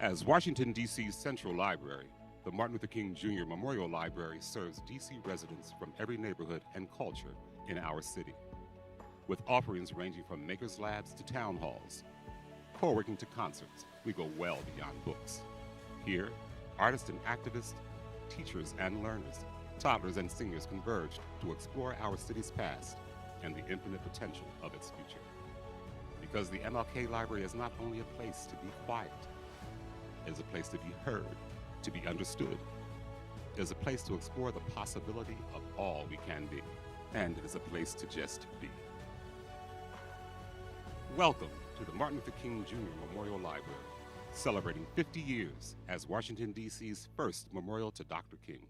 As Washington, D.C.'s central library, the Martin Luther King Jr. Memorial Library serves D.C. residents from every neighborhood and culture in our city, with offerings ranging from makers labs to town halls, co-working to concerts. We go well beyond books. Here, artists and activists, teachers and learners, toddlers and seniors converge to explore our city's past and the infinite potential of its future. Because the MLK Library is not only a place to be quiet, it is a place to be heard, to be understood. It is a place to explore the possibility of all we can be, and it is a place to just be. Welcome to the Martin Luther King Jr. Memorial Library, celebrating 50 years as Washington, D.C.'s first memorial to Dr. King.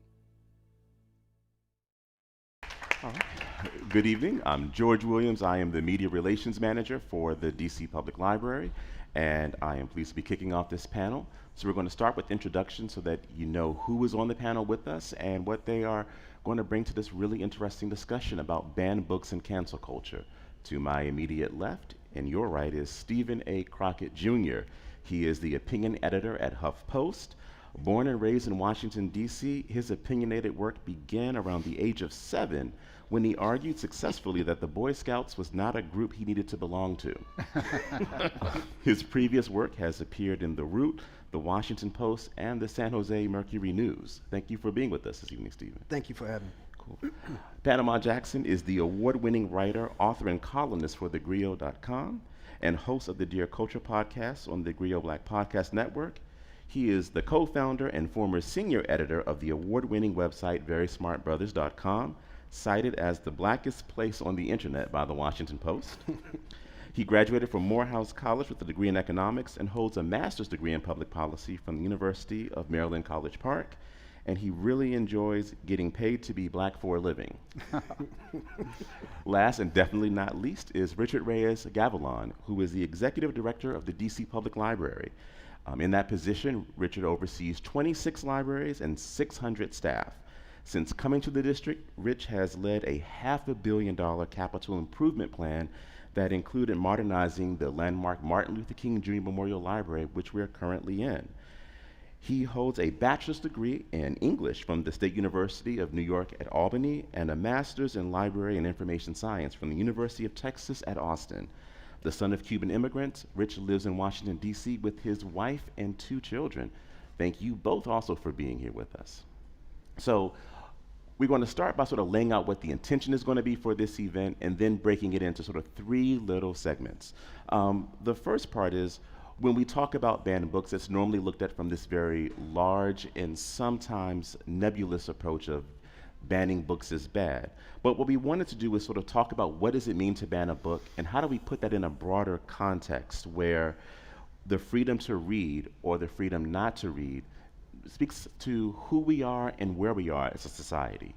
Good evening. I'm George Williams. I am the Media Relations Manager for the DC Public Library, and I am pleased to be kicking off this panel. So we're going to start with introductions so that you know who is on the panel with us and what they are going to bring to this really interesting discussion about banned books and cancel culture. To my immediate left and your right is Stephen A. Crockett Jr. He is the opinion editor at HuffPost. Born and raised in Washington, D.C., his opinionated work began around the age of 7 when he argued successfully that the Boy Scouts was not a group he needed to belong to. His previous work has appeared in The Root, The Washington Post, and the San Jose Mercury News. Thank you for being with us this evening, Stephen. Thank you for having me. Cool. Panama Jackson is the award-winning writer, author, and columnist for thegrio.com and host of the Dear Culture podcast on the Griot Black Podcast Network. He is the co-founder and former senior editor of the award-winning website verysmartbrothers.com, cited as the blackest place on the internet by the Washington Post. He graduated from Morehouse College with a degree in economics and holds a master's degree in public policy from the University of Maryland College Park. And he really enjoys getting paid to be black for a living. Last and definitely not least is Richard Reyes Gavilan, who is the executive director of the DC Public Library. In that position, Richard oversees 26 libraries and 600 staff. Since coming to the district, Rich has led a $500 million capital improvement plan that included modernizing the landmark Martin Luther King Jr. Memorial Library, which we are currently in. He holds a bachelor's degree in English from the State University of New York at Albany and a master's in library and information science from the University of Texas at Austin. The son of Cuban immigrants, Rich lives in Washington, D.C. with his wife and 2 children. Thank you both also for being here with us. So we're going to start by sort of laying out what the intention is going to be for this event and then breaking it into sort of 3 little segments. The first part is, when we talk about banned books, it's normally looked at from this very large and sometimes nebulous approach of banning books is bad. But what we wanted to do is sort of talk about what does it mean to ban a book and how do we put that in a broader context where the freedom to read or the freedom not to read speaks to who we are and where we are as a society.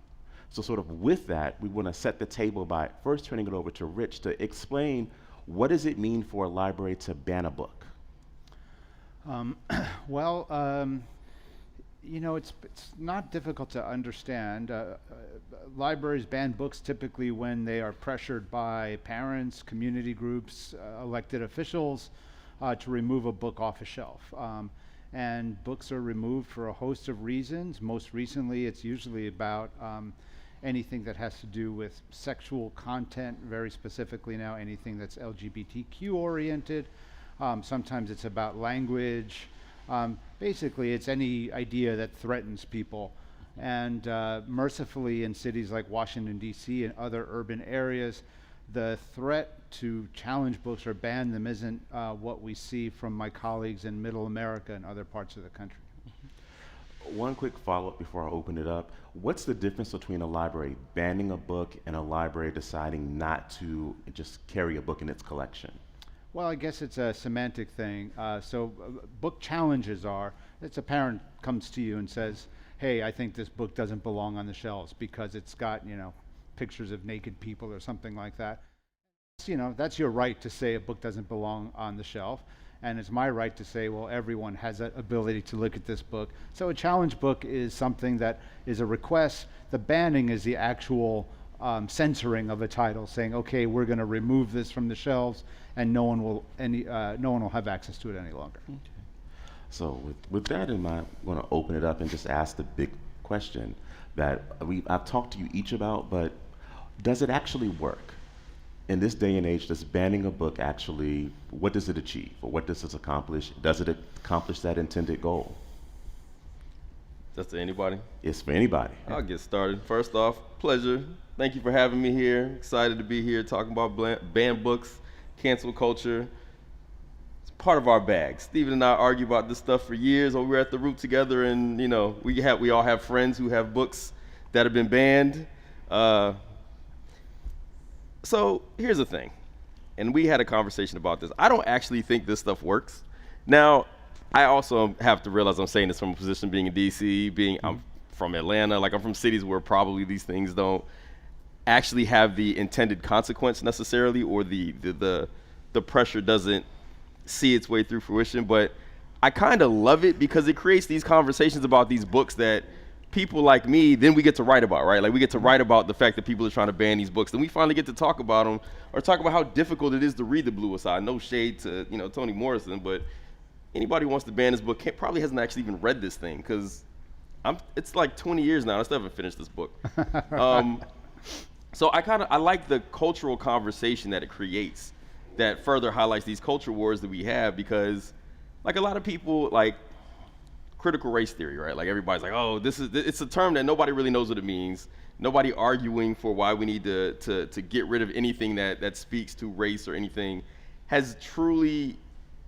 So sort of with that, we want to set the table by first turning it over to Rich to explain what does it mean for a library to ban a book? You know, it's not difficult to understand. Libraries ban books typically when they are pressured by parents, community groups, elected officials to remove a book off a shelf. And books are removed for a host of reasons. Most recently, it's usually about anything that has to do with sexual content, very specifically now anything that's LGBTQ oriented. Sometimes it's about language. Basically, it's any idea that threatens people. And mercifully, in cities like Washington, D.C. and other urban areas, the threat to challenge books or ban them isn't what we see from my colleagues in Middle America and other parts of the country. One quick follow-up before I open it up. What's the difference between a library banning a book and a library deciding not to just carry a book in its collection? Well, I guess it's a semantic thing. Book challenges are, it's a parent comes to you and says, hey, I think this book doesn't belong on the shelves because it's got, you know, pictures of naked people or something like that. You know, that's your right to say a book doesn't belong on the shelf. And it's my right to say, well, everyone has that ability to look at this book. So a challenge book is something that is a request. The banning is the actual censoring of a title, saying, okay, we're going to remove this from the shelves, and no one will have access to it any longer. Okay. So with that in mind, I'm going to open it up and just ask the big question that I've talked to you each about, but does it actually work? In this day and age, does banning a book actually, what does it achieve? Or what does it accomplish? Does it accomplish that intended goal? That's to anybody? It's for anybody. I'll get started. First off, pleasure. Thank you for having me here. Excited to be here talking about banned books, cancel culture. It's part of our bag. Steven and I argue about this stuff for years when we were at the Root together, and you know, we all have friends who have books that have been banned. So here's the thing, and we had a conversation about this. I don't actually think this stuff works. Now, I also have to realize I'm saying this from a position being in DC, I'm from Atlanta, like I'm from cities where probably these things don't actually have the intended consequence necessarily, or the pressure doesn't see its way through fruition. But I kind of love it because it creates these conversations about these books that people like me, then we get to write about, right? Like we get to write about the fact that people are trying to ban these books. Then we finally get to talk about them or talk about how difficult it is to read The Bluest Side. No shade to, Toni Morrison, but anybody who wants to ban this book probably hasn't actually even read this thing, because it's like 20 years now. I still haven't finished this book. So I like the cultural conversation that it creates that further highlights these culture wars that we have, because like a lot of people, like critical race theory, right? Like everybody's like, oh, it's a term that nobody really knows what it means. Nobody arguing for why we need to get rid of anything that speaks to race or anything has truly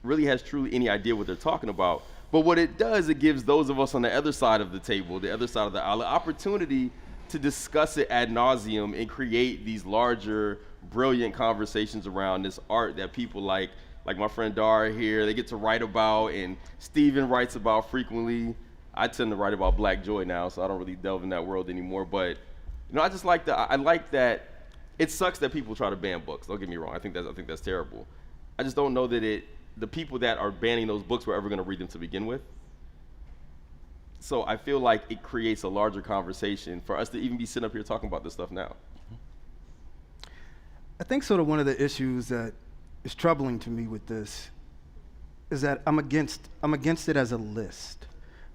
any idea what they're talking about. But what it does, it gives those of us on the other side of the table, the other side of the aisle, the opportunity to discuss it ad nauseum and create these larger, brilliant conversations around this art that people like my friend Dara here, they get to write about, and Steven writes about frequently. I tend to write about Black Joy now, so I don't really delve in that world anymore. But I just like I like that. It sucks that people try to ban books. Don't get me wrong. I think that's terrible. I just don't know that the people that are banning those books were ever going to read them to begin with. So I feel like it creates a larger conversation for us to even be sitting up here talking about this stuff now. I think sort of one of the issues that is troubling to me with this is that I'm against it as a list.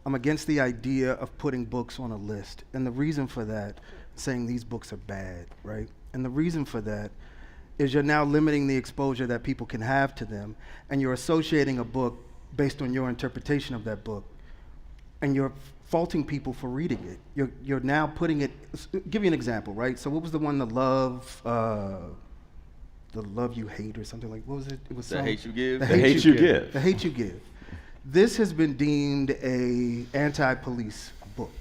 I'm against the idea of putting books on a list. And the reason for that, saying these books are bad, right? And the reason for that is you're now limiting the exposure that people can have to them, and you're associating a book based on your interpretation of that book, and you're faulting people for reading it. You're now putting it, give you an example, right? So what was the one, the Love You Hate or something like, what was it? It was The Hate You Give? The Hate You Give. The Hate You Give. This has been deemed a anti-police book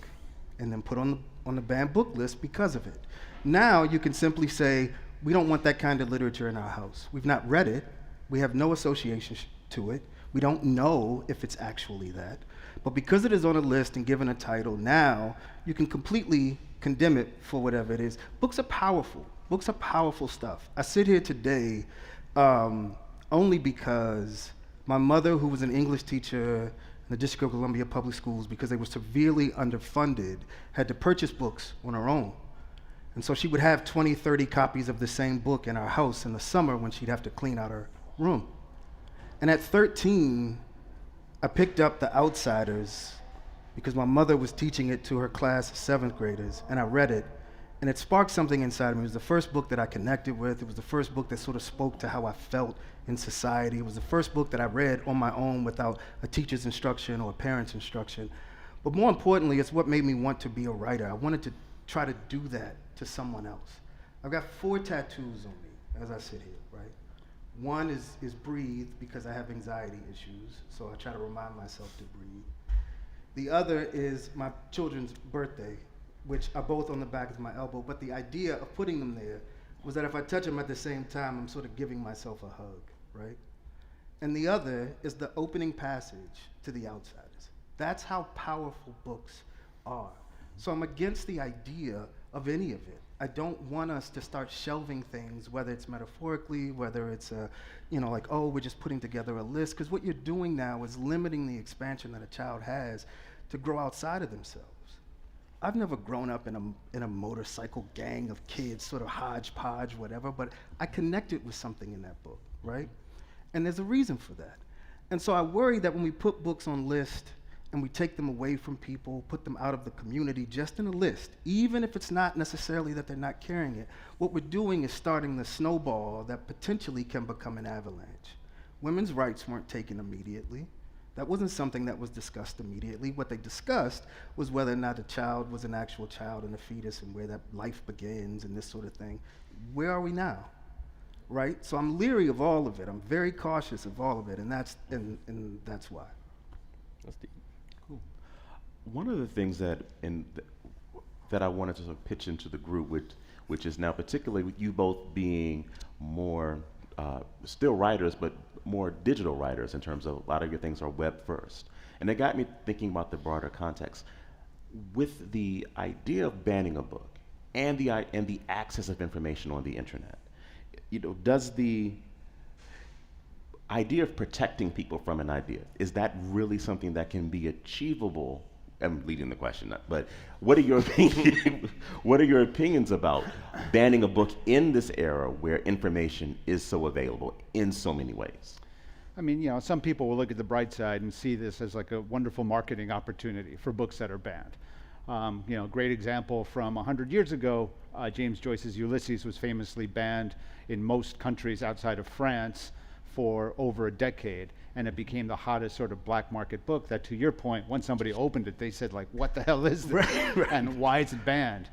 and then put on the banned book list because of it. Now you can simply say, we don't want that kind of literature in our house. We've not read it. We have no association to it. We don't know if it's actually that. But because it is on a list and given a title, now you can completely condemn it for whatever it is. Books are powerful. Books are powerful stuff. I sit here today only because my mother, who was an English teacher in the District of Columbia Public Schools, because they were severely underfunded, had to purchase books on her own. And so she would have 20, 30 copies of the same book in our house in the summer when she'd have to clean out her room. And at 13, I picked up The Outsiders because my mother was teaching it to her class of 7th graders, and I read it, and it sparked something inside of me. It was the first book that I connected with. It was the first book that sort of spoke to how I felt in society. It was the first book that I read on my own without a teacher's instruction or a parent's instruction. But more importantly, it's what made me want to be a writer. I wanted to try to do that to someone else. I've got 4 tattoos on me as I sit here, right? One is breathe, because I have anxiety issues, so I try to remind myself to breathe. The other is my children's birthday, which are both on the back of my elbow, but the idea of putting them there was that if I touch them at the same time, I'm sort of giving myself a hug, right? And the other is the opening passage to The Outsiders. That's how powerful books are. So I'm against the idea of any of it. I don't want us to start shelving things, whether it's metaphorically, whether it's like, oh, we're just putting together a list, because what you're doing now is limiting the expansion that a child has to grow outside of themselves. I've never grown up in a motorcycle gang of kids, sort of hodgepodge, whatever, but I connected with something in that book, right? And there's a reason for that. And so I worry that when we put books on list and we take them away from people, put them out of the community just in a list, even if it's not necessarily that they're not carrying it, what we're doing is starting the snowball that potentially can become an avalanche. Women's rights weren't taken immediately. That wasn't something that was discussed immediately. What they discussed was whether or not a child was an actual child and a fetus and where that life begins and this sort of thing. Where are we now? Right? So I'm leery of all of it. I'm very cautious of all of it, and that's why. That's deep. One of the things that that I wanted to sort of pitch into the group, which is now particularly with you both being more still writers, but more digital writers in terms of a lot of your things are web first. And it got me thinking about the broader context. With the idea of banning a book and the access of information on the internet, does the idea of protecting people from an idea, is that really something that can be achievable? I'm leading the question, but what are your opinions about banning a book in this era where information is so available in so many ways? I mean, some people will look at the bright side and see this as like a wonderful marketing opportunity for books that are banned. Great example from 100 years ago, James Joyce's Ulysses was famously banned in most countries outside of France for over a decade, and it became the hottest sort of black market book that, to your point, when somebody opened it, they said, like, what the hell is this? Right. And why is it banned?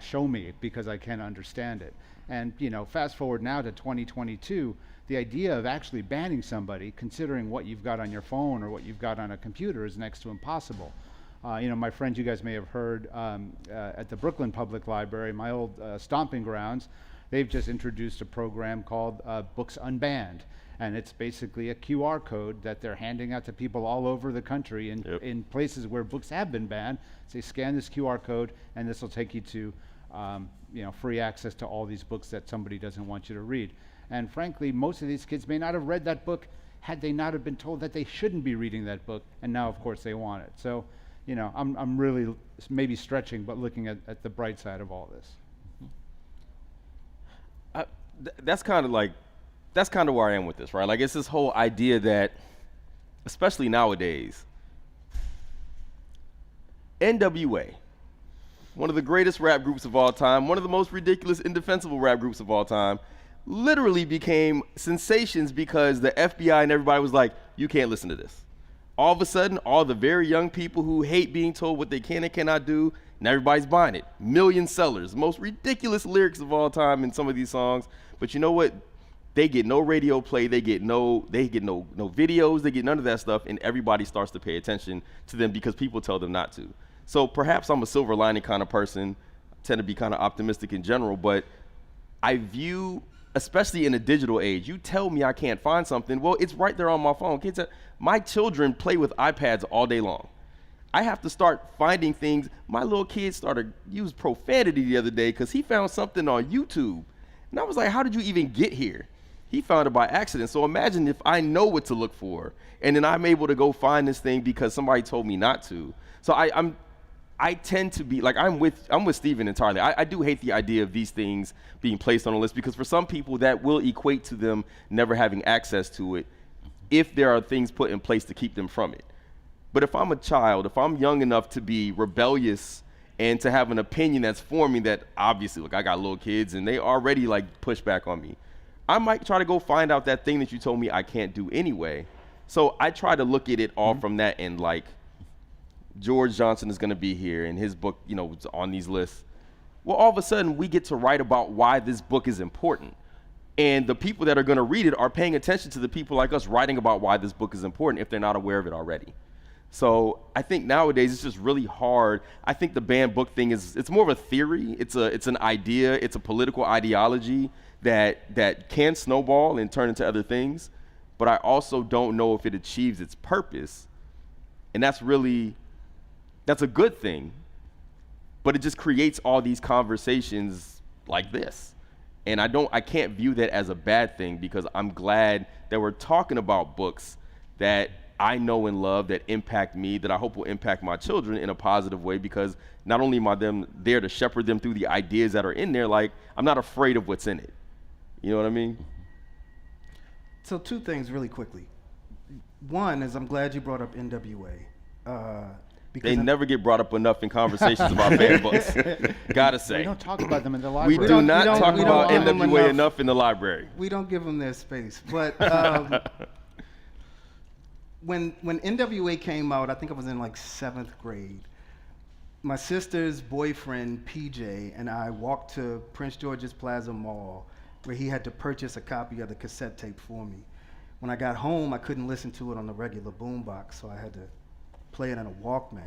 Show me, because I can't understand it. And fast forward now to 2022, the idea of actually banning somebody, considering what you've got on your phone or what you've got on a computer, is next to impossible. My friends, you guys may have heard at the Brooklyn Public Library, my old stomping grounds, they've just introduced a program called Books Unbanned. And it's basically a QR code that they're handing out to people all over the country in places where books have been banned. Say, scan this QR code, and this will take you to free access to all these books that somebody doesn't want you to read. And frankly, most of these kids may not have read that book had they not have been told that they shouldn't be reading that book, and now, of course, they want it. So, I'm really maybe stretching, but looking at the bright side of all this. That's kind of where I am with this, right? Like, it's this whole idea that, especially nowadays, NWA, one of the greatest rap groups of all time, one of the most ridiculous, indefensible rap groups of all time, literally became sensations because the FBI and everybody was like, you can't listen to this. All of a sudden, all the very young people who hate being told what they can and cannot do, and everybody's buying it. Million sellers, most ridiculous lyrics of all time in some of these songs. But you know what? They get no radio play, they get no videos, they get none of that stuff, and everybody starts to pay attention to them because people tell them not to. So perhaps I'm a silver lining kind of person, tend to be kind of optimistic in general, but I view, especially in a digital age, you tell me I can't find something, well, it's right there on my phone. My children play with iPads all day long. I have to start finding things. My little kid started use profanity the other day because he found something on YouTube. And I was like, how did you even get here? He found it by accident. So imagine if I know what to look for, and then I'm able to go find this thing because somebody told me not to. So I tend to be like, I'm with Stephen entirely. I do hate the idea of these things being placed on a list because for some people that will equate to them never having access to it if there are things put in place to keep them from it. But if I'm a child, if I'm young enough to be rebellious and to have an opinion that's forming that obviously, look, I got little kids and they already like push back on me. I might try to go find out that thing that you told me I can't do anyway. So I try to look at it all from that end, like George Johnson is going to be here and his book, is on these lists. Well, all of a sudden we get to write about why this book is important. And the people that are going to read it are paying attention to the people like us writing about why this book is important if they're not aware of it already. So I think nowadays it's just really hard. I think the banned book thing it's more of a theory. It's an idea. It's a political ideology that can snowball and turn into other things. But I also don't know if it achieves its purpose. And that's a good thing. But it just creates all these conversations like this. And I can't view that as a bad thing because I'm glad that we're talking about books that I know and love that impact me, that I hope will impact my children in a positive way because not only am I there to shepherd them through the ideas that are in there, like I'm not afraid of what's in it. You know what I mean? So two things really quickly. One is I'm glad you brought up NWA. Because They never get brought up enough in conversations about banned books. Gotta We say. don't talk about them in the We library. do not don't- talk we don't about give them NWA enough. enough in the library. we don't give them their space. But when NWA came out, I think I was in like 7th grade. My sister's boyfriend, PJ, and I walked to Prince George's Plaza Mall, where he had to purchase a copy of the cassette tape for me. When I got home, I couldn't listen to it on the regular boombox, so I had to play it on a Walkman.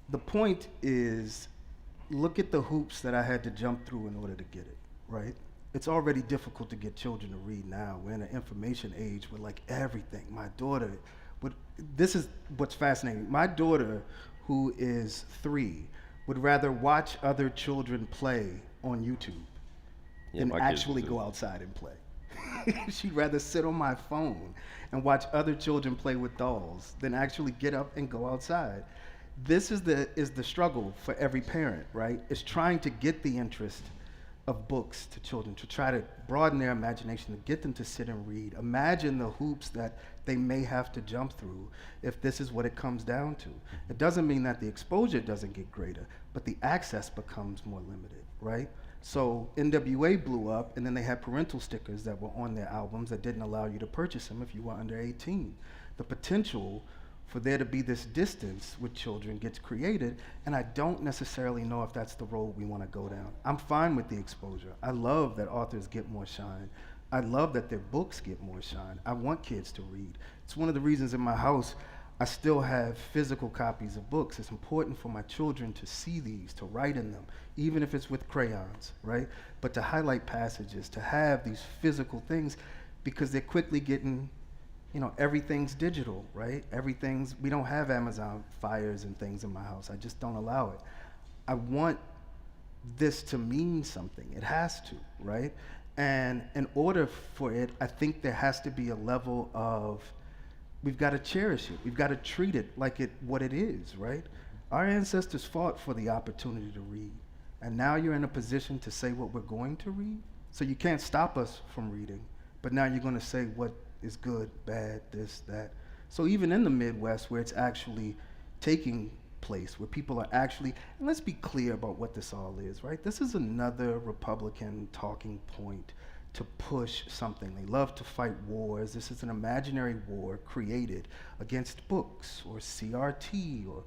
The point is, look at the hoops that I had to jump through in order to get it, right? It's already difficult to get children to read now. We're in an information age with like everything. My daughter, this is what's fascinating. My daughter, who is 3, would rather watch other children play on YouTube Yeah, than my kids actually do. go outside and play. She'd rather sit on my phone and watch other children play with dolls than actually get up and go outside. This is the struggle for every parent, right? It's trying to get the interest of books to children, to try to broaden their imagination, to get them to sit and read. Imagine the hoops that they may have to jump through if this is what it comes down to. It doesn't mean that the exposure doesn't get greater, but the access becomes more limited, right? So NWA blew up, and then they had parental stickers that were on their albums that didn't allow you to purchase them if you were under 18. The potential for there to be this distance with children gets created, and I don't necessarily know if that's the road we want to go down. I'm fine with the exposure. I love that authors get more shine. I love that their books get more shine. I want kids to read. It's one of the reasons in my house I still have physical copies of books. It's important for my children to see these, to write in them, even if it's with crayons, right? But to highlight passages, to have these physical things, because they're quickly getting, everything's digital, right? We don't have Amazon Fires and things in my house. I just don't allow it. I want this to mean something. It has to, right? And in order for it, I think there has to be a level of, we've got to cherish it. We've got to treat it like what it is, right? Our ancestors fought for the opportunity to read. And now you're in a position to say what we're going to read. So you can't stop us from reading, but now you're going to say what is good, bad, this, that. So even in the Midwest, where it's actually taking place, where people are actually, and let's be clear about what this all is, right? This is another Republican talking point to push something. They love to fight wars. This is an imaginary war created against books or CRT or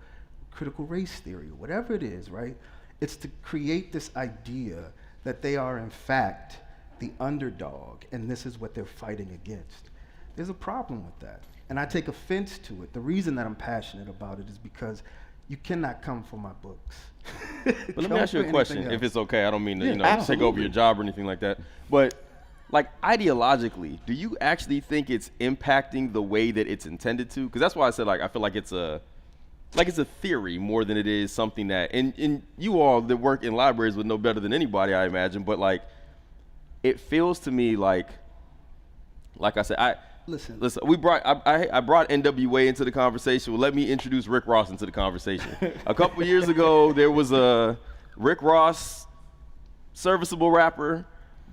critical race theory or whatever it is, right? It's to create this idea that they are in fact the underdog and this is what they're fighting against. There's a problem with that, and I take offense to it. The reason that I'm passionate about it is because you cannot come for my books. But let me ask you a question, if it's okay. I don't mean to, take over absolutely. your job or anything like that. But like ideologically, do you actually think it's impacting the way that it's intended to? Because that's why I said I feel like it's a theory more than it is something that, and you all that work in libraries would know better than anybody, I imagine. But it feels to me like I said, Listen. I brought NWA into the conversation. Well, let me introduce Rick Ross into the conversation. A couple years ago, there was a Rick Ross, serviceable rapper,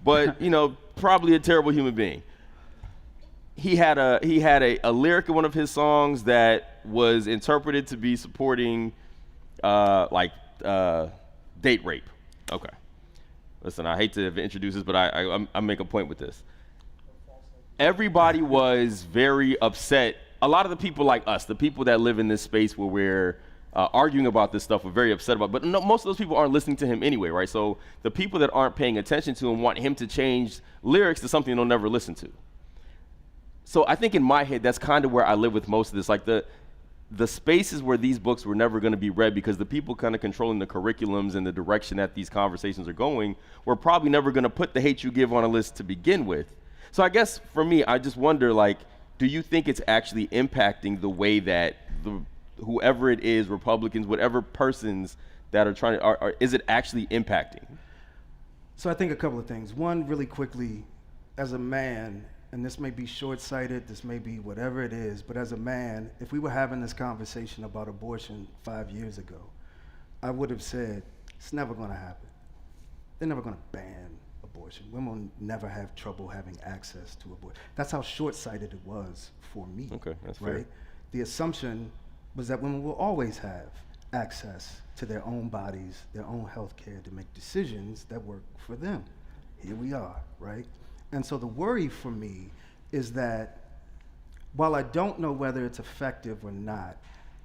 but probably a terrible human being. He had a lyric in one of his songs that was interpreted to be supporting date rape. Okay. Listen, I hate to introduce this, but I make a point with this. Everybody was very upset. A lot of the people like us, the people that live in this space where we're arguing about this stuff, were very upset about it. But no, most of those people aren't listening to him anyway, right? So the people that aren't paying attention to him want him to change lyrics to something they'll never listen to. So I think in my head, that's kind of where I live with most of this. Like the spaces where these books were never going to be read because the people kind of controlling the curriculums and the direction that these conversations are going were probably never going to put The Hate U Give on a list to begin with. So I guess for me, I just wonder, do you think it's actually impacting the way that whoever it is, Republicans, whatever persons that are trying to, is it actually impacting? So I think a couple of things. One, really quickly, as a man, and this may be short-sighted, this may be whatever it is, but as a man, if we were having this conversation about abortion 5 years ago, I would have said, it's never going to happen. They're never going to ban abortion. abortion. Women will never have trouble having access to abortion. That's how short-sighted it was for me. Okay, that's right? fair. The assumption was that women will always have access to their own bodies, their own health care to make decisions that work for them. Here we are, right? And so the worry for me is that while I don't know whether it's effective or not,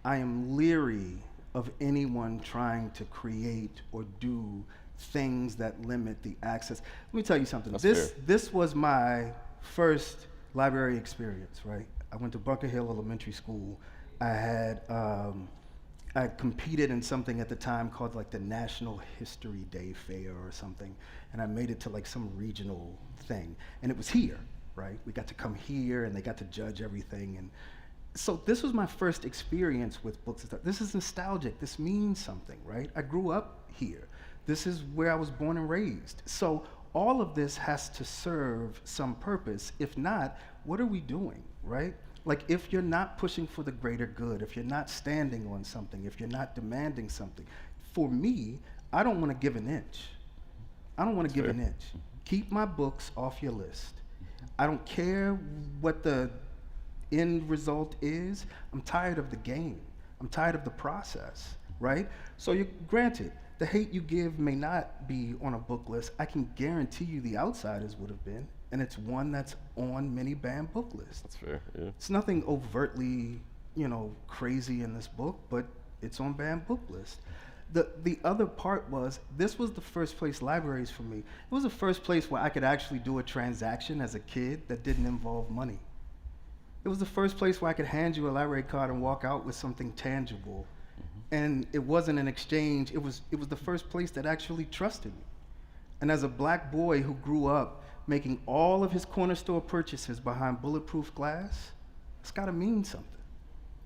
I am leery of anyone trying to create or do things that limit the access. Let me tell you something. That's fair. This was my first library experience, right? I went to Bunker Hill Elementary School. I competed in something at the time called like the National History Day Fair or something, and I made it to like some regional thing, and it was here, right? We got to come here, and they got to judge everything, and so this was my first experience with books and stuff. This is nostalgic. This means something, right? I grew up here. This is where I was born and raised. So all of this has to serve some purpose. If not, what are we doing, right? Like if you're not pushing for the greater good, if you're not standing on something, if you're not demanding something, for me, I don't want to give an inch. I don't want to give an inch. Keep my books off your list. I don't care what the end result is. I'm tired of the game. I'm tired of the process, right? So granted, the hate you give may not be on a book list. I can guarantee you the Outsiders would have been, and it's one that's on many banned book lists. That's fair, yeah. It's nothing overtly, crazy in this book, but it's on banned book list. The other part was, this was the first place, libraries for me, it was the first place where I could actually do a transaction as a kid that didn't involve money. It was the first place where I could hand you a library card and walk out with something tangible. And it wasn't an exchange, it was the first place that actually trusted me. And as a black boy who grew up making all of his corner store purchases behind bulletproof glass, it's gotta mean something,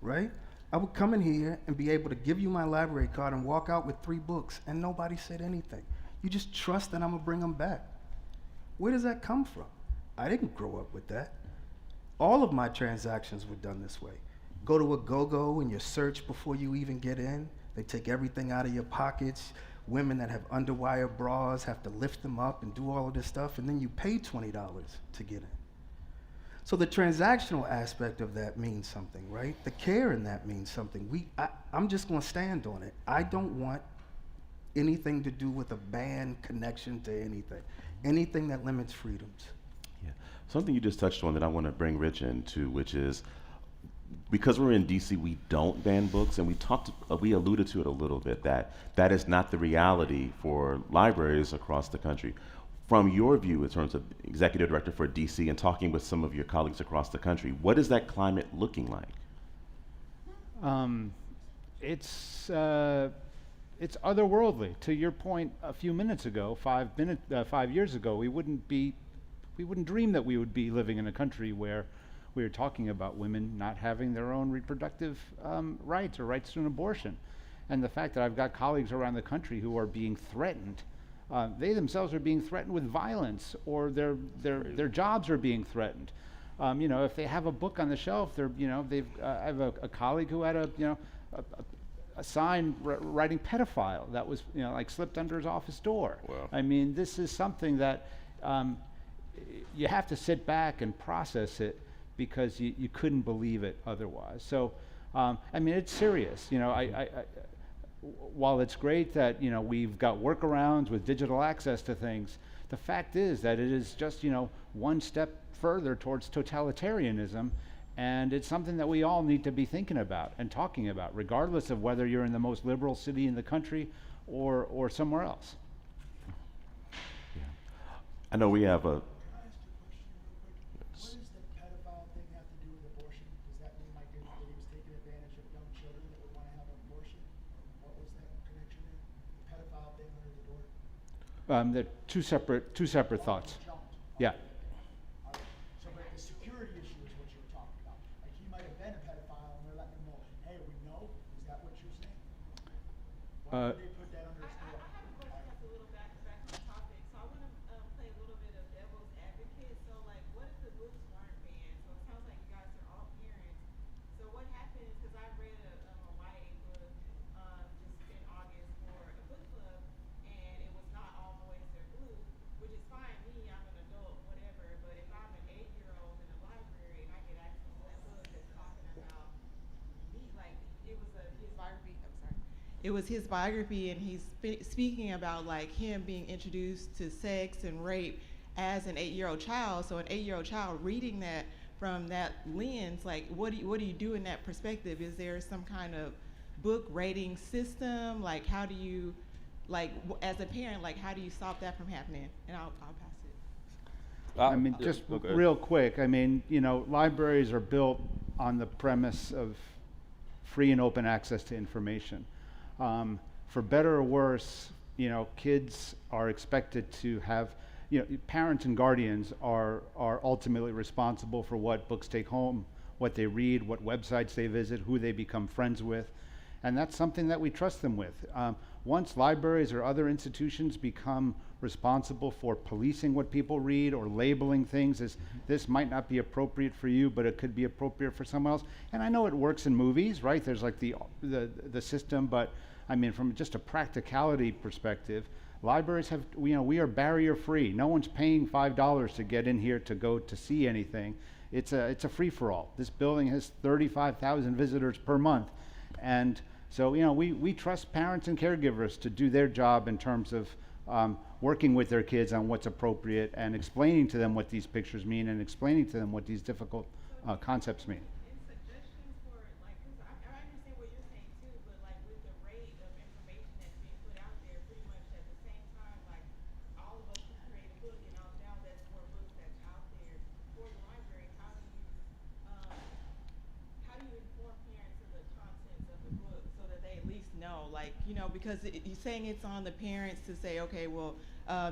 right? I would come in here and be able to give you my library card and walk out with 3 books and nobody said anything. You just trust that I'm gonna bring them back. Where does that come from? I didn't grow up with that. All of my transactions were done this way. Go to a go-go and you search before you even get in. They take everything out of your pockets. Women that have underwire bras have to lift them up and do all of this stuff, and then you pay $20 to get in. So the transactional aspect of that means something, right? The care in that means something. I'm just gonna stand on it. I don't want anything to do with a banned connection to anything. Anything that limits freedoms. Yeah. Something you just touched on that I want to bring Rich into, which is, because we're in DC, we don't ban books, and we alluded to it a little bit, that is not the reality for libraries across the country. From your view, in terms of executive director for DC and talking with some of your colleagues across the country, what is that climate looking like? It's otherworldly. To your point a few minutes ago, 5 years ago, we wouldn't dream that we would be living in a country where we were talking about women not having their own reproductive rights or rights to an abortion. And the fact that I've got colleagues around the country who are being threatened, they themselves are being threatened with violence, or their jobs are being threatened. If they have a book on the shelf, I have a colleague who had a sign writing pedophile that was slipped under his office door. Wow. I mean, this is something that you have to sit back and process it, because you couldn't believe it otherwise. So, it's serious. While it's great that we've got workarounds with digital access to things, the fact is that it is just one step further towards totalitarianism, and it's something that we all need to be thinking about and talking about, regardless of whether you're in the most liberal city in the country or somewhere else. Yeah. I know we have a. What does the pedophile thing have to do with abortion? Does that mean that he was taking advantage of young children that would want to have an abortion? What was that connection there? The pedophile thing under the door? They're two separate thoughts. Jumped. Yeah. All right. So, but the security issue is what you were talking about. Like he might have been a pedophile, and they're letting him know. Hey, we know. Is that what you're saying? Why would they put that under his door? I have a question that's a little back on topic. So I want to play a little bit of devil's advocate. So like, what if the books weren't banned? So it sounds like you guys are all parents. So what happens? Because I read a YA book just in August for a book club, and it was not all boys are blue, which is fine it was his biography, and he's speaking about like him being introduced to sex and rape as an 8-year-old child. So an 8-year-old child reading that from that lens, like what do you do in that perspective? Is there some kind of book rating system? Like how do you, like as a parent, like how do you stop that from happening? And I'll pass it. I mean, Yeah, just okay. real quick, I mean, you know, libraries are built on the premise of free and open access to information. For better or worse, you know, kids are expected to have, you know, parents and guardians are ultimately responsible for what books take home, what they read, what websites they visit, who they become friends with, and that's something that we trust them with. Once libraries or other institutions become responsible for policing what people read or labeling things as this might not be appropriate for you, but it could be appropriate for someone else. And I know it works in movies, right? There's like the system, but I mean, from just a practicality perspective, libraries have, you know, we are barrier free. No one's paying $5 to get in here to go to see anything. It's a free for all. This building has 35,000 visitors per month. And so, you know, we trust parents and caregivers to do their job in terms of working with their kids on what's appropriate and explaining to them what these pictures mean and explaining to them what these difficult concepts mean. And suggestions for like, 'cause I understand what you're saying too, but like with the rate of information that's being put out there, pretty much at the same time, like all of us can create a book, and now that's more books that's out there for the library. How do you inform parents of the contents of the book so that they at least know, like, you know, because you're saying it's on the parents to say, okay, well,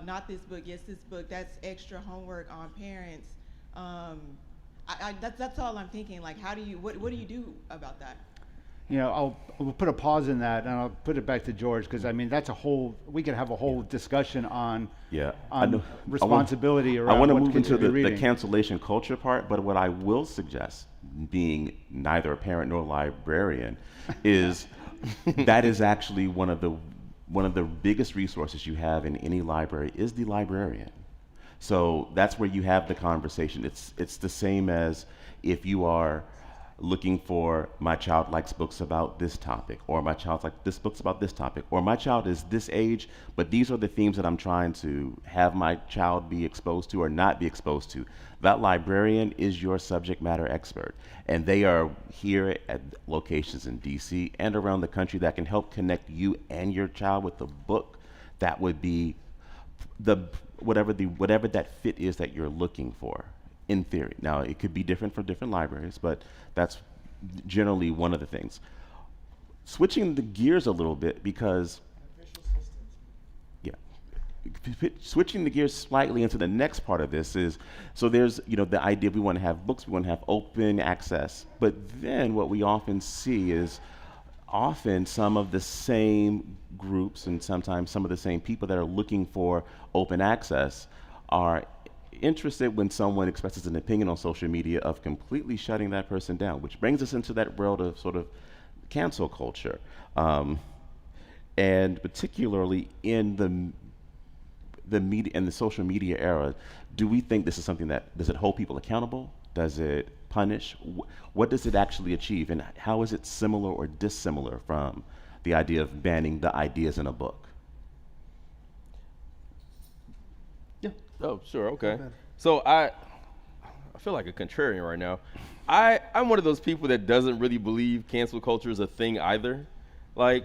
not this book, yes, this book. That's extra homework on parents. That's all I'm thinking. Like, how do you, what do you do about that? You know, we'll put a pause in that, and I'll put it back to George, because I mean, that's a whole, we could have a whole discussion on Yeah, on responsibility I around want to what move kids into should be the reading. cancellation culture part, but what I will suggest, being neither a parent nor a librarian, is that is actually one of the biggest resources you have in any library is the librarian. So that's where you have the conversation. It's the same as if you are looking for, my child likes books about this topic, or my child likes this books about this topic, or my child is this age, but these are the themes that I'm trying to have my child be exposed to or not be exposed to. That librarian is your subject matter expert, and they are here at locations in DC and around the country that can help connect you and your child with the book that would be whatever that fit is that you're looking for, in theory. Now, it could be different for different libraries, but that's generally one of the things. Switching the gears a little bit, because switching the gears slightly into the next part of this is, so there's, you know, the idea we want to have books, we want to have open access, but then what we often see is often some of the same groups and sometimes some of the same people that are looking for open access are interested when someone expresses an opinion on social media of completely shutting that person down, which brings us into that world of sort of cancel culture. And particularly in the media and the social media era, do we think this is something that, does it hold people accountable? Does it punish? What does it actually achieve? And how is it similar or dissimilar from the idea of banning the ideas in a book? Yeah. Oh, sure. Okay. So I feel like a contrarian right now. I'm one of those people that doesn't really believe cancel culture is a thing either. Like,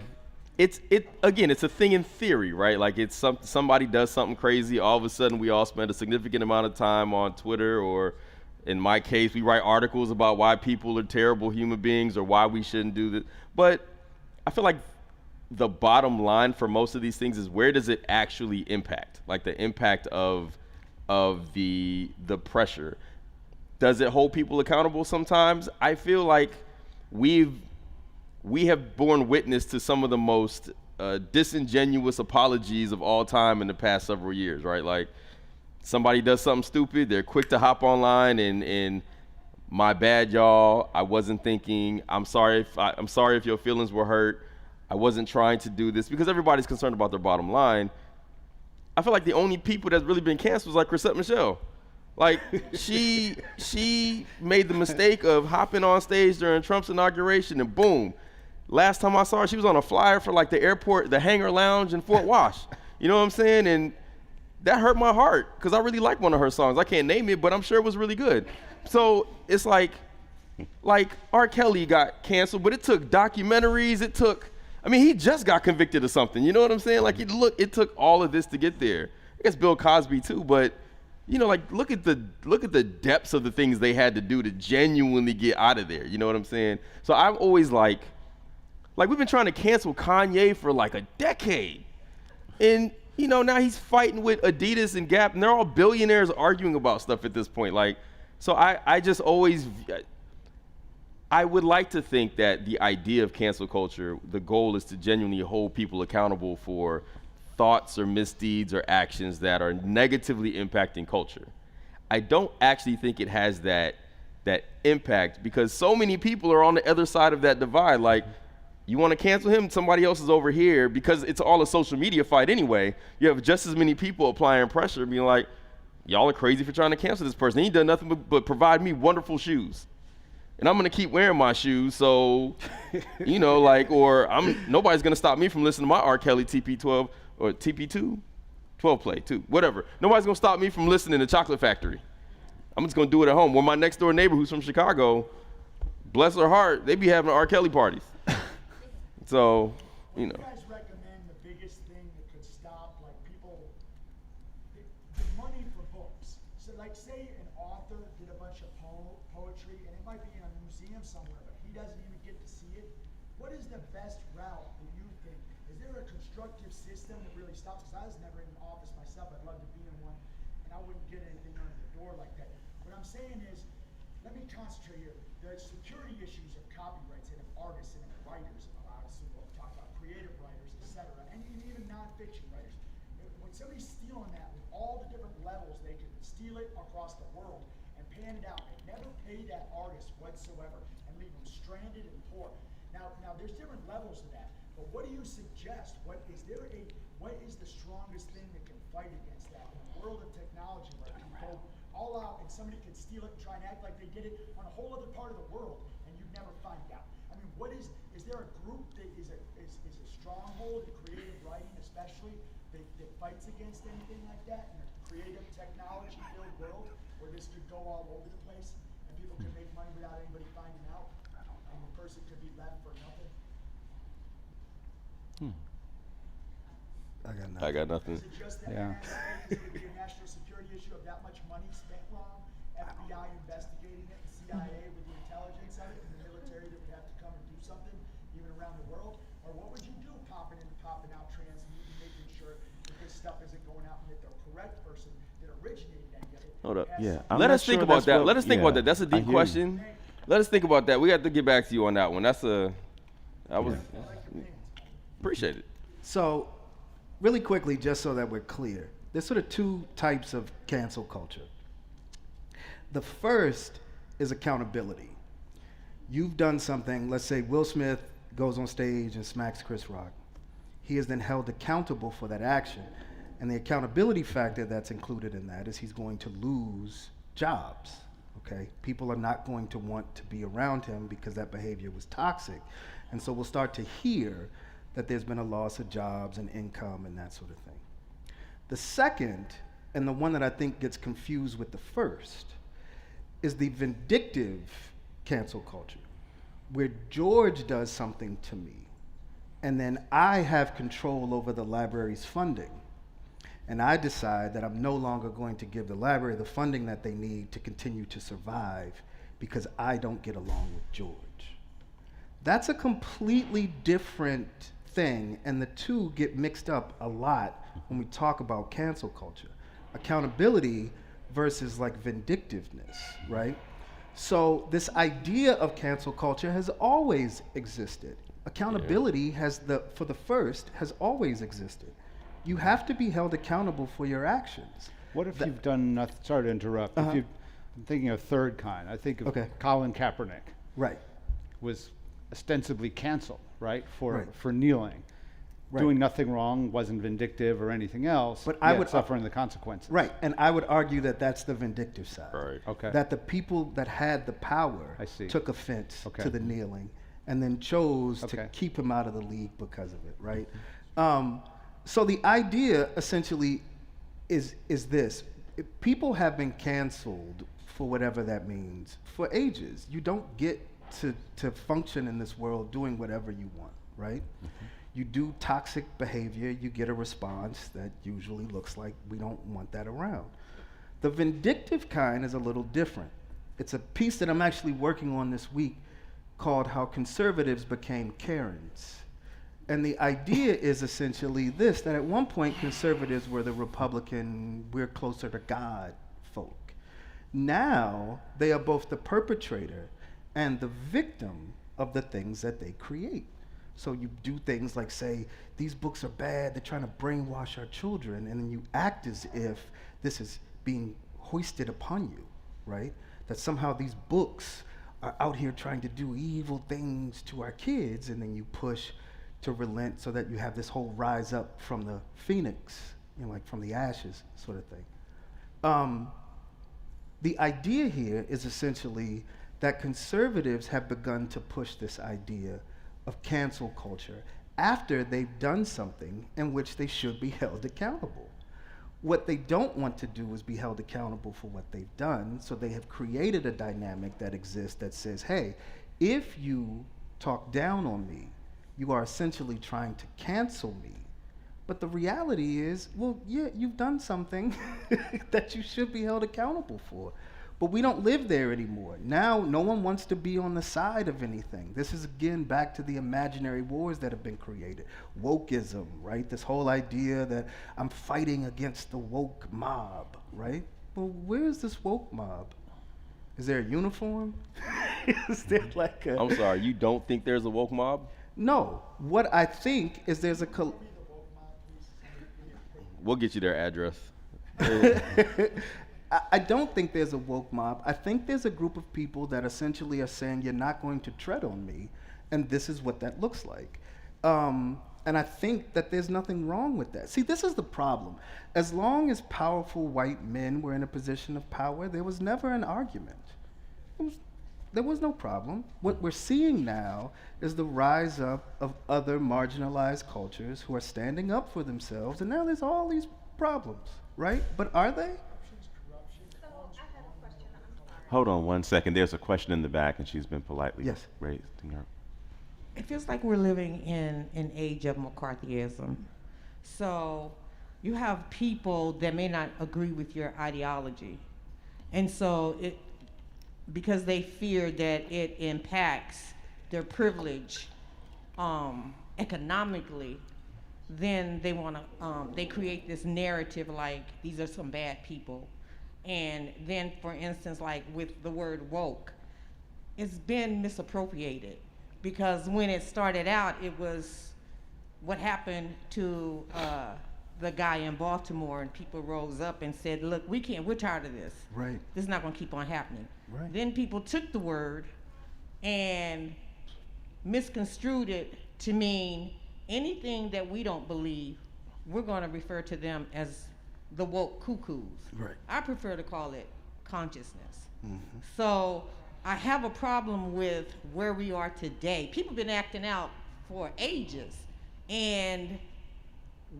it's a thing in theory, right? Like, it's somebody does something crazy, all of a sudden we all spend a significant amount of time on Twitter, or in my case, we write articles about why people are terrible human beings or why we shouldn't do this. But I feel like the bottom line for most of these things is, where does it actually impact? Like, the impact of the pressure. Does it hold people accountable sometimes? I feel like we have borne witness to some of the most disingenuous apologies of all time in the past several years, right? Like, somebody does something stupid, they're quick to hop online and my bad, y'all. I wasn't thinking. I'm sorry if your feelings were hurt. I wasn't trying to do this, because everybody's concerned about their bottom line. I feel like the only people that's really been canceled was like Chrisette Michele. Like, she made the mistake of hopping on stage during Trump's inauguration, and boom, last time I saw her, she was on a flyer for like the airport, the hangar lounge in Fort Wash. You know what I'm saying? And that hurt my heart because I really like one of her songs. I can't name it, but I'm sure it was really good. So it's like R. Kelly got canceled, but it took documentaries. He just got convicted of something. You know what I'm saying? Like, it took all of this to get there. I guess Bill Cosby too, but look at the depths of the things they had to do to genuinely get out of there. You know what I'm saying? So I'm always like we've been trying to cancel Kanye for like a decade, and now he's fighting with Adidas and Gap, and they're all billionaires arguing about stuff at this point. So I just always, I would like to think that the idea of cancel culture, the goal is to genuinely hold people accountable for thoughts or misdeeds or actions that are negatively impacting culture. I don't actually think it has that impact because so many people are on the other side of that divide. Like, you want to cancel him, somebody else is over here, because it's all a social media fight anyway. You have just as many people applying pressure, being like, y'all are crazy for trying to cancel this person. He done nothing but provide me wonderful shoes. And I'm going to keep wearing my shoes, so, nobody's going to stop me from listening to my R. Kelly TP12 or TP2, 12 play, 2, whatever. Nobody's going to stop me from listening to Chocolate Factory. I'm just going to do it at home. Well, my next door neighbor who's from Chicago, bless her heart, they be having R. Kelly parties. So, What do you guys recommend the biggest thing that could stop, people, the money for books? So, say an author did a bunch of poetry, and it might be in a museum somewhere, but he doesn't even get to see it. What is the best route that you think? Is there a constructive system that really stops? Because I was never in an office myself. I'd love to be in one, and I wouldn't get anything under the door like that. What I'm saying is, let me concentrate here. The security issues of copyrights and of artists and of writers, obviously we'll talk about creative writers, etc., and even nonfiction writers. When somebody's stealing that with all the different levels, they can steal it across the world and pan it out and never pay that artist whatsoever and leave them stranded and poor. Now there's different levels of that, but what do you suggest? What is the strongest thing that can fight against that in a world of technology where you go all out and somebody can steal it and try and act like they did it on a whole other part of the world and you'd never find out? I mean, is there a group that is a stronghold in creative writing especially that fights against anything like that in a creative technology-filled world where this could go all over the place and people can make money without anybody finding out and the person could be left for nothing? I got nothing. I got nothing. Is it just that it would be a national security issue of that much money spent wrong, FBI investigating it, and CIA with the intelligence of it, and the military that would have to come and do something, even around the world? Or what would you do popping in and popping out transmuting, making sure that this stuff isn't going out and that the correct person that originated any of it? Hold up. Yeah, Let us think about that. Let us think about that. That's a deep question. Let us think about that. We have to get back to you on that one. Appreciate it. So, really quickly, just so that we're clear, there's sort of two types of cancel culture. The first is accountability. You've done something, let's say Will Smith goes on stage and smacks Chris Rock. He is then held accountable for that action. And the accountability factor that's included in that is he's going to lose jobs, okay? People are not going to want to be around him because that behavior was toxic. And so we'll start to hear that there's been a loss of jobs and income and that sort of thing. The second, and the one that I think gets confused with the first, is the vindictive cancel culture, where George does something to me, and then I have control over the library's funding, and I decide that I'm no longer going to give the library the funding that they need to continue to survive because I don't get along with George. That's a completely different thing, and the two get mixed up a lot when we talk about cancel culture. Accountability versus vindictiveness, right? So this idea of cancel culture has always existed. Accountability for the first has always existed. You have to be held accountable for your actions. What if you've done, sorry to interrupt, if I'm thinking of third kind, I think of Colin Kaepernick. Right. Was ostensibly canceled, right, for Right. kneeling. Right. Doing nothing wrong, wasn't vindictive or anything else, But yet I would suffering the consequences. Right, and I would argue that that's the vindictive side. Right. Okay. That the people that had the power I see. took offense Okay. to the kneeling, and then chose to Okay. keep him out of the league because of it, right? So the idea essentially is this. People have been canceled for whatever that means for ages. You don't get to function in this world doing whatever you want, right? You do toxic behavior, you get a response that usually looks like we don't want that around. The vindictive kind is a little different. It's a piece that I'm actually working on this week called How Conservatives Became Karens. And the idea is essentially this, that at one point conservatives were the Republican, we're closer to God folk. Now they are both the perpetrator and the victim of the things that they create. So you do things like say, these books are bad, they're trying to brainwash our children, and then you act as if this is being hoisted upon you, right? That somehow these books are out here trying to do evil things to our kids, and then you push to relent so that you have this whole rise up from the phoenix, you know, like from the ashes sort of thing. The idea here is essentially that conservatives have begun to push this idea of cancel culture after they've done something in which they should be held accountable. What they don't want to do is be held accountable for what they've done, so they have created a dynamic that exists that says, hey, if you talk down on me, you are essentially trying to cancel me. But the reality is, well, yeah, you've done something that you should be held accountable for. But we don't live there anymore. Now, no one wants to be on the side of anything. This is, again, back to the imaginary wars that have been created. Wokeism, right? This whole idea that I'm fighting against the woke mob, right? Well, where's this woke mob? Is there a uniform? Is there like a... I'm sorry, you don't think there's a woke mob? No. What I think is there's a... We'll get you their address. I don't think there's a woke mob. I think there's a group of people that essentially are saying, you're not going to tread on me, and this is what that looks like. And I think that there's nothing wrong with that. See, this is the problem. As long as powerful white men were in a position of power, there was never an argument. There was no problem. What we're seeing now is the rise up of other marginalized cultures who are standing up for themselves, and now there's all these problems, right? But are they? Hold on one second. There's a question in the back, and she's been politely Yes. raised. Her. It feels like we're living in an age of McCarthyism. So you have people that may not agree with your ideology. And so because they fear that it impacts their privilege economically, then they want to, they create this narrative like these are some bad people. And then, for instance, like with the word woke, it's been misappropriated because when it started out, it was what happened to the guy in Baltimore, and people rose up and said, look, we're tired of this. Right. This is not gonna keep on happening. Right. Then people took the word and misconstrued it to mean anything that we don't believe, we're gonna refer to them as the woke cuckoos. Right. I prefer to call it consciousness. So I have a problem with where we are today. People have been acting out for ages, and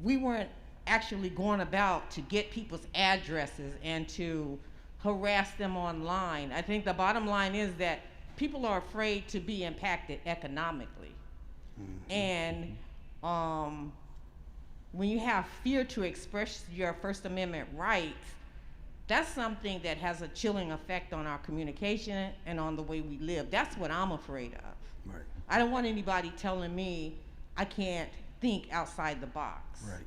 we weren't actually going about to get people's addresses and to harass them online. I think the bottom line is that people are afraid to be impacted economically. And when you have fear to express your First Amendment rights, that's something that has a chilling effect on our communication and on the way we live. That's what I'm afraid of. Right. I don't want anybody telling me I can't think outside the box. Right.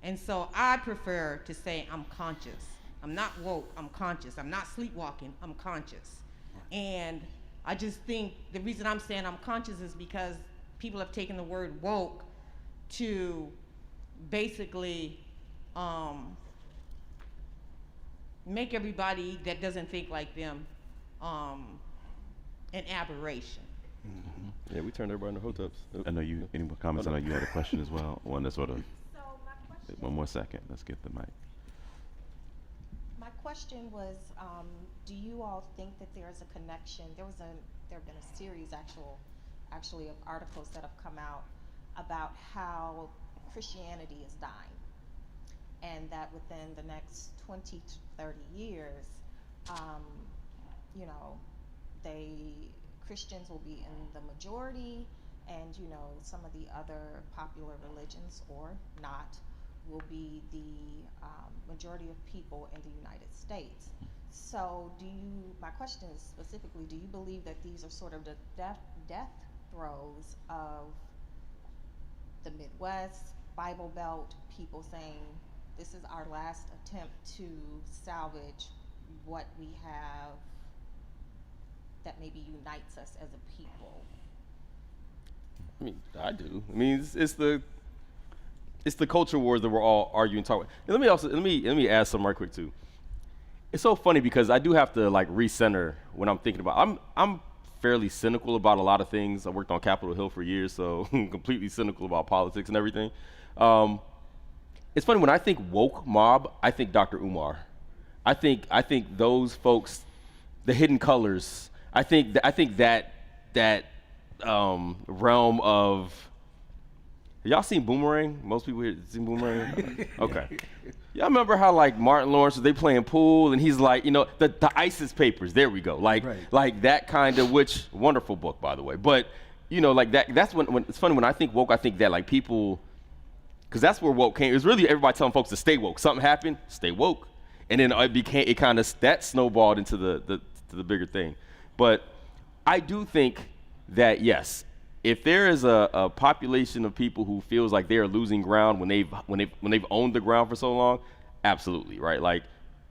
And so I prefer to say I'm conscious. I'm not woke, I'm conscious. I'm not sleepwalking, I'm conscious. And I just think the reason I'm saying I'm conscious is because people have taken the word woke to basically make everybody that doesn't think like them an aberration. Yeah, we turned everybody into hoteps. I know you. Any more comments? I know you had a question as well. One that sort of. So my question. One more second. Let's get the mic. My question was, do you all think that there is a connection? There have been a series actually of articles that have come out about how Christianity is dying, and that within the next 20 to 30 years, you know, Christians will be in the majority, and you know, some of the other popular religions or not will be the majority of people in the United States. So my question is specifically, do you believe that these are sort of the death throes of the Midwest, Bible Belt, people saying this is our last attempt to salvage what we have that maybe unites us as a people? I mean, I do. I mean, it's the culture wars that we're all arguing, talking. And let me add something right quick too. It's so funny because I do have to like recenter when I'm thinking about. I'm fairly cynical about a lot of things. I worked on Capitol Hill for years, so I'm completely cynical about politics and everything. It's funny when I think woke mob, I think Dr. Umar. I think those folks, the hidden colors. I think that realm of. Have y'all seen Boomerang? Most people here seen Boomerang? Okay. Y'all remember how like Martin Lawrence, they playing pool and he's like, you know, the ISIS papers, there we go. Like that kind of, which, wonderful book by the way. But, you know, like that's when it's funny when I think woke, I think that like people, because that's where woke came. It was really everybody telling folks to stay woke. Something happened, stay woke. And then it kind of, that snowballed into the bigger thing. But I do think that, yes, if there is a population of people who feels like they are losing ground when they've owned the ground for so long, absolutely, right? Like,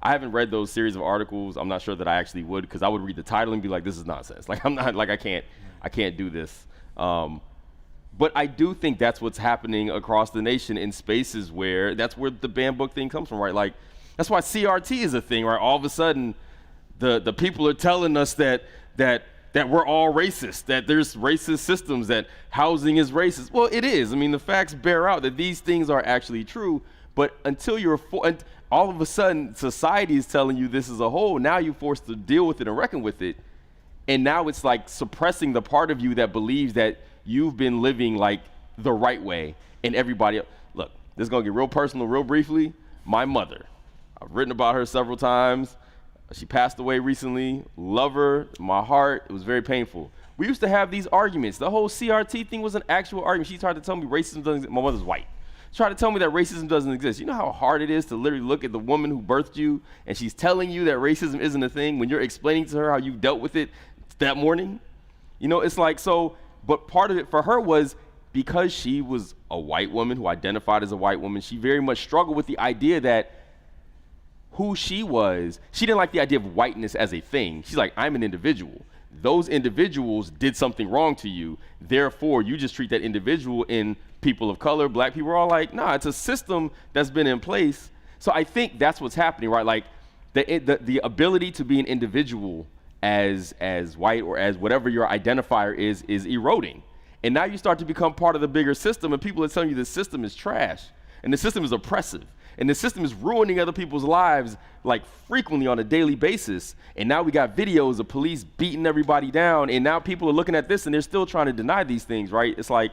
I haven't read those series of articles. I'm not sure that I actually would, because I would read the title and be like, this is nonsense. Like, I'm not, like, I can't do this. But I do think that's what's happening across the nation in spaces where that's where the banned book thing comes from, right? Like, that's why CRT is a thing, right? All of a sudden, the people are telling us that we're all racist, that there's racist systems, that housing is racist. Well, it is. I mean, the facts bear out that these things are actually true. But until all of a sudden, society is telling you this is a whole, now you're forced to deal with it and reckon with it. And now it's like suppressing the part of you that believes that you've been living like the right way and everybody else. Look, this is going to get real personal real briefly. My mother, I've written about her several times. She passed away recently. Love her, my heart. It was very painful. We used to have these arguments. The whole CRT thing was an actual argument. She tried to tell me racism doesn't exist. My mother's white. She tried to tell me that racism doesn't exist. You know how hard it is to literally look at the woman who birthed you and she's telling you that racism isn't a thing when you're explaining to her how you dealt with it that morning? You know, it's like, so, but part of it for her was because she was a white woman who identified as a white woman, she very much struggled with the idea that who she was, she didn't like the idea of whiteness as a thing. She's like, I'm an individual. Those individuals did something wrong to you. Therefore, you just treat that individual in people of color, black people are all like, nah, it's a system that's been in place. So I think that's what's happening, right? Like the ability to be an individual as white or as whatever your identifier is eroding. And now you start to become part of the bigger system and people are telling you the system is trash and the system is oppressive. And the system is ruining other people's lives like frequently on a daily basis. And now we got videos of police beating everybody down. And now people are looking at this and they're still trying to deny these things, right? It's like,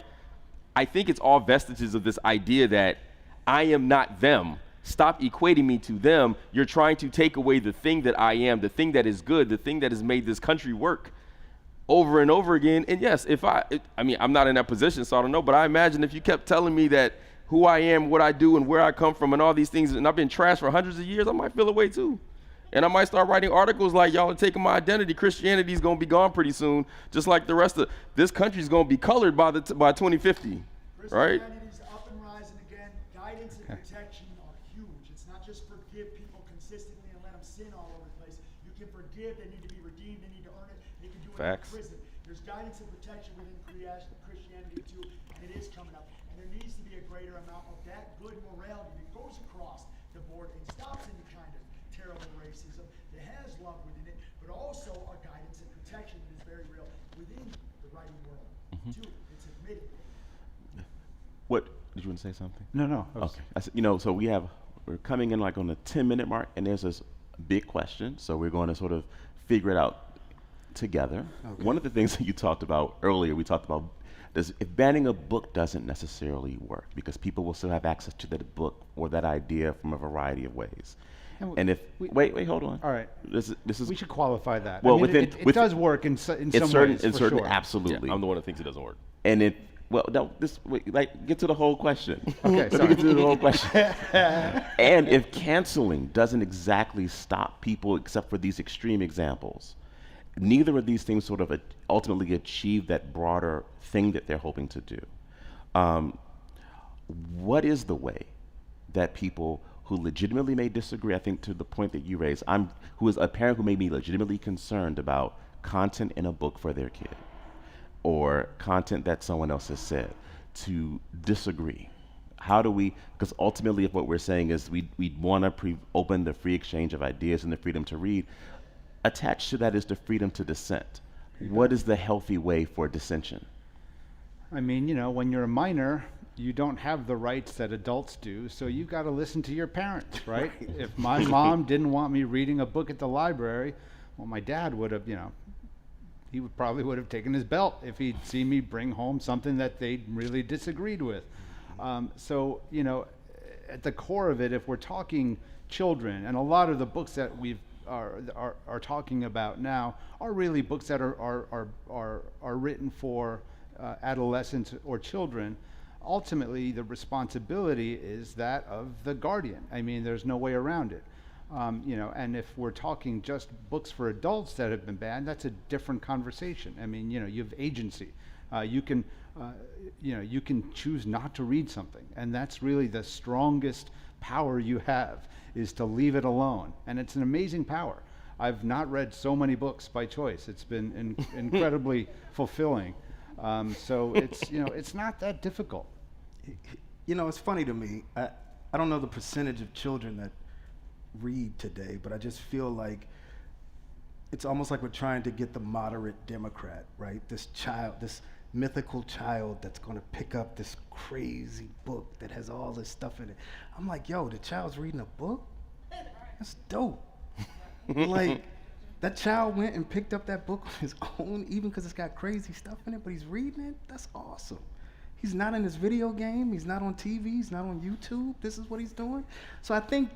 I think it's all vestiges of this idea that I am not them. Stop equating me to them. You're trying to take away the thing that I am, the thing that is good, the thing that has made this country work over and over again. And yes, I mean, I'm not in that position, so I don't know. But I imagine if you kept telling me that who I am, what I do, and where I come from, and all these things, and I've been trashed for hundreds of years, I might feel away too. And I might start writing articles like, y'all are taking my identity. Christianity's gonna be gone pretty soon, just like the rest of this country's gonna be colored by 2050, right? Christianity's up and rising again. Guidance and protection are huge. It's not just forgive people consistently and let them sin all over the place. You can forgive, they need to be redeemed, they need to earn it, they can do it Facts. in prison. There's guidance and protection within Christianity too, and it is coming up. And there needs to be a greater amount of that good morality that goes across the board and stops any kind of terrible racism that has love within it, but also a guidance and protection that is very real within the writing world too. It's admitted. What, did you want to say something? No. Okay. You know, so we're coming in like on the 10-minute mark, and there's this big question. So we're going to sort of figure it out together. Okay. One of the things that you talked about earlier, we talked about if banning a book doesn't necessarily work because people will still have access to that book or that idea from a variety of ways. And And if wait, hold on. All right. This is We should qualify that. Well, I mean, within- it within- does work in some it's certain, ways, it's for certain, sure. absolutely. I'm the one that thinks it doesn't work. And it, well, no, get to the whole question. Okay, Let me sorry. get to the whole question. And if canceling doesn't exactly stop people, except for these extreme examples, neither of these things sort of ultimately achieve that broader thing that they're hoping to do. What is the way that people who legitimately may disagree, I think to the point that you raised, who is a parent who may be legitimately concerned about content in a book for their kid, or content that someone else has said, to disagree? How do we, because ultimately if what we're saying is we want to open the free exchange of ideas and the freedom to read, attached to that is the freedom to dissent. What is the healthy way for dissension? I mean, you know, when you're a minor, you don't have the rights that adults do, so you've got to listen to your parents, right? If my mom didn't want me reading a book at the library, well, my dad would have, you know, he probably would have taken his belt if he'd seen me bring home something that they really disagreed with. So, you know, at the core of it, if we're talking children, and a lot of the books that are talking about now are really books that are written for adolescents or children. Ultimately, the responsibility is that of the guardian. I mean, there's no way around it. You know, and if we're talking just books for adults that have been banned, that's a different conversation. I mean, you know, you have agency. You can choose not to read something, and that's really the strongest power you have, is to leave it alone. And it's an amazing power. I've not read so many books by choice. It's been incredibly fulfilling. So it's, you know, it's not that difficult. You know, it's funny to me. I don't know the percentage of children that read today, but I just feel like it's almost like we're trying to get the moderate Democrat, right? This child, this mythical child that's going to pick up this crazy book that has all this stuff in it. I'm like, yo, the child's reading a book? That's dope. Like, that child went and picked up that book on his own, even because it's got crazy stuff in it, but he's reading it? That's awesome. He's not in his video game, he's not on TV, he's not on YouTube. This is what he's doing. So I think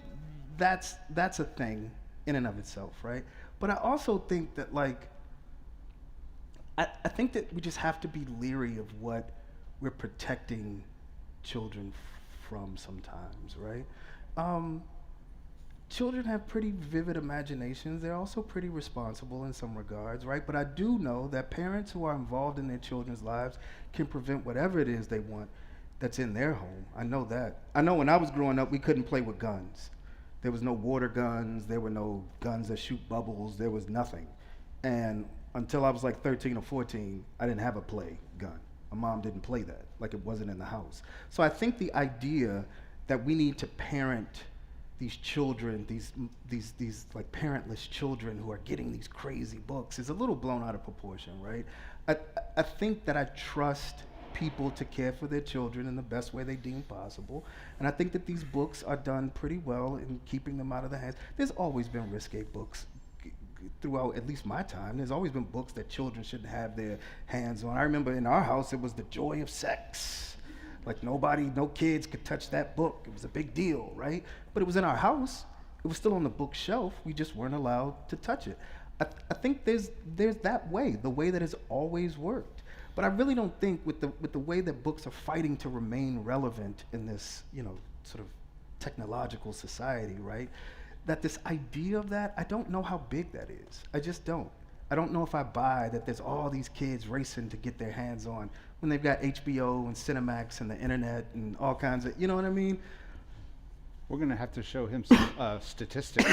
that's a thing in and of itself, right? But I also think that, like, I think that we just have to be leery of what we're protecting children from sometimes, right? Children have pretty vivid imaginations. They're also pretty responsible in some regards, right? But I do know that parents who are involved in their children's lives can prevent whatever it is they want that's in their home. I know that. I know when I was growing up, we couldn't play with guns. There was no water guns. There were no guns that shoot bubbles. There was nothing. And until I was like 13 or 14, I didn't have a play gun. My mom didn't play that, like it wasn't in the house. So I think the idea that we need to parent these children, these like parentless children who are getting these crazy books is a little blown out of proportion, right? I think that I trust people to care for their children in the best way they deem possible. And I think that these books are done pretty well in keeping them out of the hands. There's always been risque books throughout at least my time. There's always been books that children shouldn't have their hands on. I remember in our house, it was The Joy of Sex. Like no kids could touch that book. It was a big deal, right? But it was in our house. It was still on the bookshelf. We just weren't allowed to touch it. I think there's that way, the way that has always worked. But I really don't think with the way that books are fighting to remain relevant in this, you know, sort of technological society, right? That this idea of that, I don't know how big that is. I just don't. I don't know if I buy that there's all these kids racing to get their hands on when they've got HBO and Cinemax and the internet and all kinds of, you know what I mean? We're going to have to show him some statistics.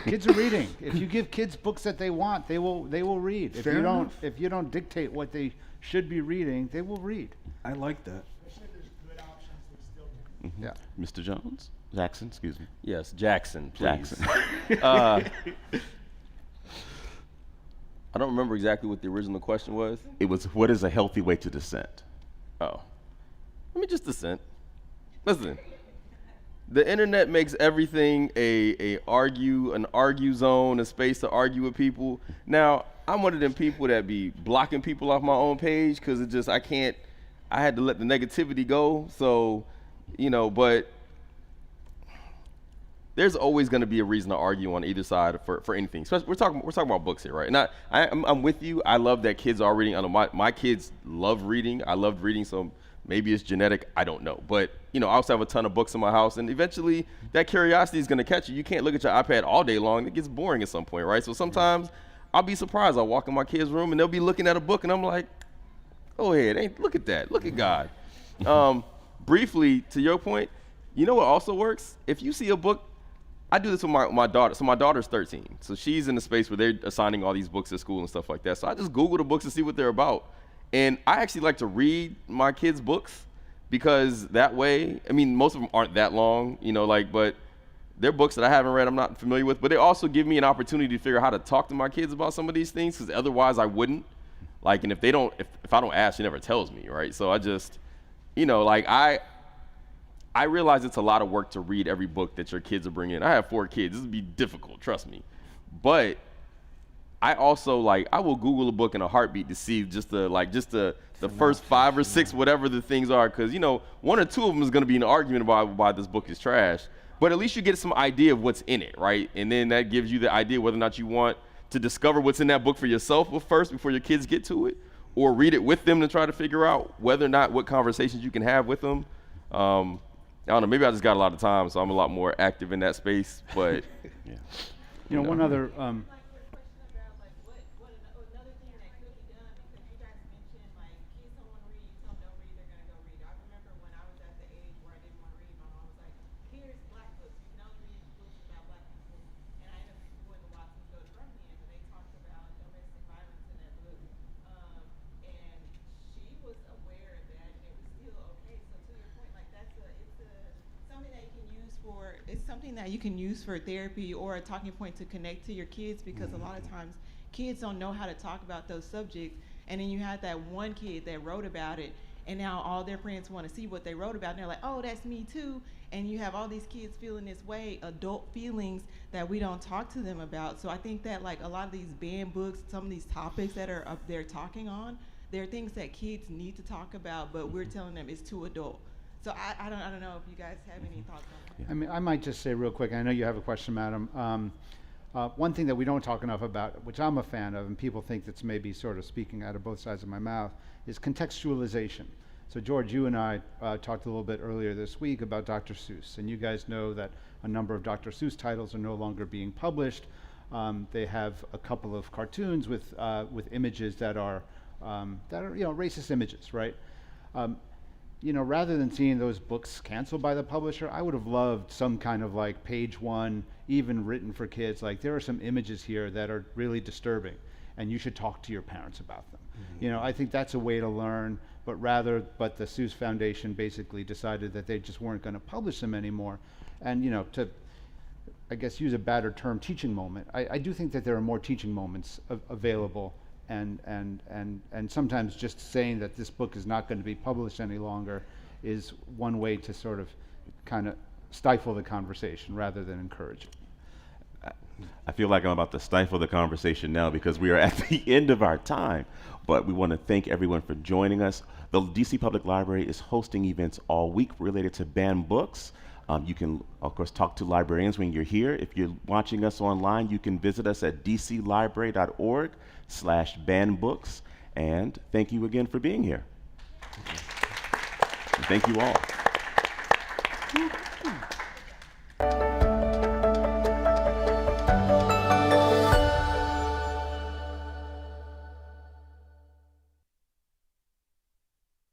Kids are reading. If you give kids books that they want, they will read. Fair enough. If you don't dictate what they should be reading, they will read. I like that. Especially if there's good options, they still do. Yeah. Mr. Jones? Jackson, excuse me. Yes, Jackson, please. Jackson. I don't remember exactly what the original question was. It was, what is a healthy way to dissent? Oh. Let me just dissent. Listen. The internet makes everything an argue zone, a space to argue with people. Now, I'm one of them people that be blocking people off my own page because I had to let the negativity go. So, but there's always going to be a reason to argue on either side for anything. Especially we're talking about books here, right? And I'm with you. I love that kids are reading. I know my kids love reading. I loved reading, so maybe it's genetic. I don't know. But I also have a ton of books in my house, and eventually that curiosity is going to catch you. You can't look at your iPad all day long. It gets boring at some point, right? So sometimes I'll be surprised. I'll walk in my kid's room, and they'll be looking at a book, and I'm like, go ahead. Hey, look at that. Look at God. Briefly, to your point, you know what also works? If you see a book, I do this with my daughter. So my daughter's 13. So she's in the space where they're assigning all these books at school and stuff like that. So I just Google the books and see what they're about. And I actually like to read my kids' books because that way, most of them aren't that long, but they're books that I haven't read, I'm not familiar with. But they also give me an opportunity to figure out how to talk to my kids about some of these things because otherwise I wouldn't. And if I don't ask, she never tells me, right? So I just, I realize it's a lot of work to read every book that your kids are bringing in. I have 4 kids. This would be difficult, trust me. But I also I will Google a book in a heartbeat to see just the first 5 or 6, whatever the things are, because 1 or 2 of them is going to be an argument about why this book is trash. But at least you get some idea of what's in it, right? And then that gives you the idea whether or not you want to discover what's in that book for yourself first before your kids get to it, or read it with them to try to figure out whether or not what conversations you can have with them. I don't know, maybe I just got a lot of time, so I'm a lot more active in that space, but. Yeah. One other. It's something that you can use for therapy or a talking point to connect to your kids, because a lot of times kids don't know how to talk about those subjects, and then you have that one kid that wrote about it, and now all their friends want to see what they wrote about, and they're like, oh, that's me too, and you have all these kids feeling this way, adult feelings that we don't talk to them about. So I think that a lot of these banned books, some of these topics that are up there talking on, they're things that kids need to talk about, but we're telling them it's too adult. So I don't know if you guys have any thoughts on that. I might just say real quick, I know you have a question, madam. One thing that we don't talk enough about, which I'm a fan of, and people think that's maybe sort of speaking out of both sides of my mouth, is contextualization. So George, you and I talked a little bit earlier this week about Dr. Seuss, and you guys know that a number of Dr. Seuss titles are no longer being published. They have a couple of cartoons with images that are racist images, right? Rather than seeing those books canceled by the publisher, I would have loved some kind of page 1, even written for kids, there are some images here that are really disturbing, and you should talk to your parents about them. Mm-hmm. I think that's a way to learn, but the Seuss Foundation basically decided that they just weren't going to publish them anymore. And, to, I guess, use a badder term, teaching moment, I do think that there are more teaching moments available. And sometimes just saying that this book is not going to be published any longer is one way to sort of kind of stifle the conversation rather than encourage it. I feel like I'm about to stifle the conversation now because we are at the end of our time, but we want to thank everyone for joining us. The DC Public Library is hosting events all week related to banned books. You can, of course, talk to librarians when you're here. If you're watching us online, you can visit us at dclibrary.org/bannedbooks. And thank you again for being here. And thank you all.